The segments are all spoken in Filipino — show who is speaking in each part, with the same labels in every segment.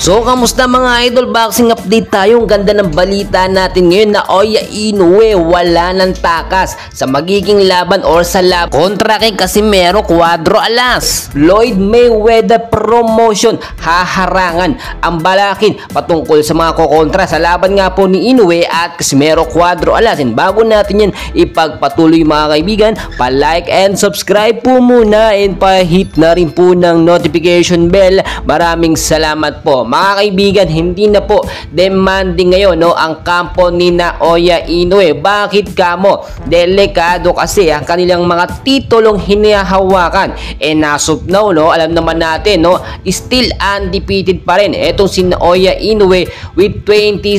Speaker 1: So kamusta mga idol, boxing update tayo. Ang ganda ng balita natin ngayon na Naoya Inoue wala ng takas sa magiging laban or sa laban kontra kay Casimero Cuadro Alas. Floyd Mayweather promotion haharangan ang balakin patungkol sa mga kokontra sa laban nga po ni Inoue at Casimero Cuadro Alas. And bago natin yan ipagpatuloy mga kaibigan, pa-like and subscribe po muna and pa-hit na rin po ng notification bell. Maraming salamat po. Mga kaibigan, hindi na po demanding ngayon ang kampo ni Naoya Inoue. Bakit kamo? Delikado kasi ang kanilang mga titulong hinahawakan. And as of now, alam naman natin, still undefeated pa rin etong si Naoya Inoue with 27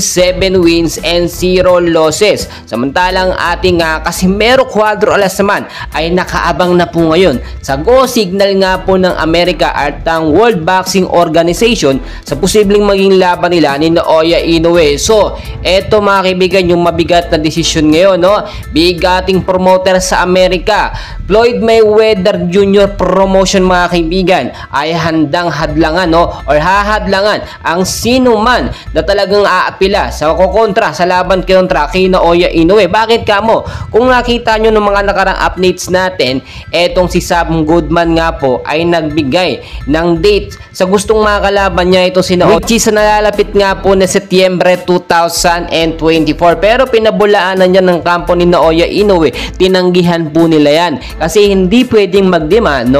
Speaker 1: wins and 0 losses. Samantalang ating Casimero Cuadro Alas naman ay nakaabang na po ngayon sa go signal nga po ng Amerika at ang World Boxing Organization sa posibleng maging laban nila ni Naoya Inoue. So, eto mga kaibigan yung mabigat na desisyon ngayon, bigating promoter sa Amerika, Floyd Mayweather Jr. promotion mga kaibigan ay handang hadlangan or hahadlangan ang sino man na talagang aapila sa kokontra sa laban kontra kay Naoya Inoue. Bakit kamo? Kung nakita nyo ng mga nakarang updates natin, etong si Sam Goodman nga po ay nagbigay ng date sa gustong makalaban niya ito si Naoya, which is nalalapit nga po na Setyembre 2024. Pero pinabulaanan niya ng kampo ni Naoya Inoue, tinanggihan po nila yan kasi hindi pwedeng mag-demand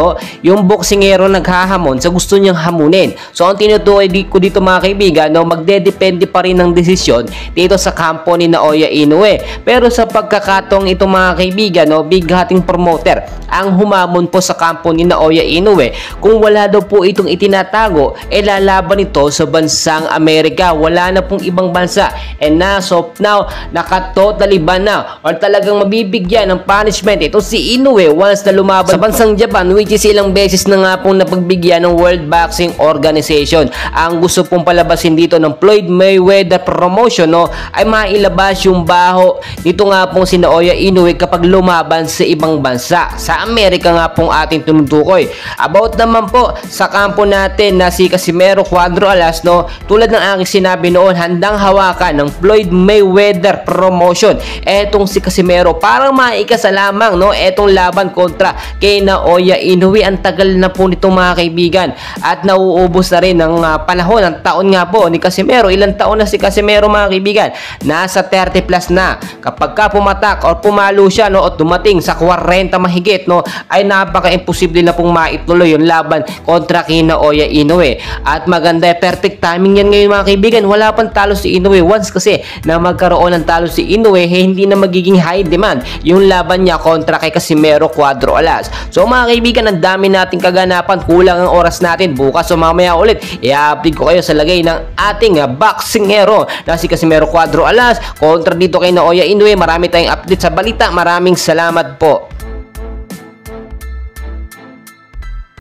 Speaker 1: yung boksingero naghahamon sa gusto niyang hamunin. So ang tinutukoy ko dito mga kaibigan, magdedepende pa rin ng desisyon dito sa kampo ni Naoya Inoue. Pero sa pagkakataong ito mga kaibigan, bighating promoter ang humamon po sa kampo ni Naoya Inoue. Kung wala daw po itong itinatago, lalaban ito sa bansang Amerika. Wala na pong ibang bansa. And as of now, nakatotally ban na or talagang mabibigyan ng punishment ito si Inoue once na lumaban sa bansang Japan, which is ilang beses na nga pong napagbigyan ng World Boxing Organization. Ang gusto pong palabasin dito ng Floyd Mayweather promotion ay mailabas yung baho nito nga pong si Naoya Inoue kapag lumaban sa ibang bansa. Sa Amerika nga pong ating tinutukoy. About naman po sa kampo natin na si Casimero Cuadro Alas, tulad ng aking sinabi noon, handang hawakan ng Floyd Mayweather promotion etong si Casimero para maikasa lamang etong laban kontra kay Naoya Inoue. Ang tagal na po nito mga kaibigan at nauubos na rin ng panahon ng taon nga po ni Casimero. Ilang taon na si Casimero mga kaibigan? Nasa 30 plus na. Kapag ka pumatak or pumalo siya o dumating sa 40 mahigit ay napaka-imposible na pong maituloy yung laban kontra kay Naoya Inoue. At maganda, perfect timing yan ngayon mga kaibigan. Wala pang talo si Inoue. Once kasi na magkaroon ng talo si Inoue, hindi na magiging high demand yung laban niya kontra kay Casimero Cuadro Alas. So mga kaibigan, ang dami nating kaganapan, kulang ang oras natin. Bukas o mamaya ulit i-update ko kayo sa lagay ng ating boxing hero na si Casimero Cuadro Alas kontra dito kay Naoya Inoue. Marami tayong update sa balita. Maraming salamat po.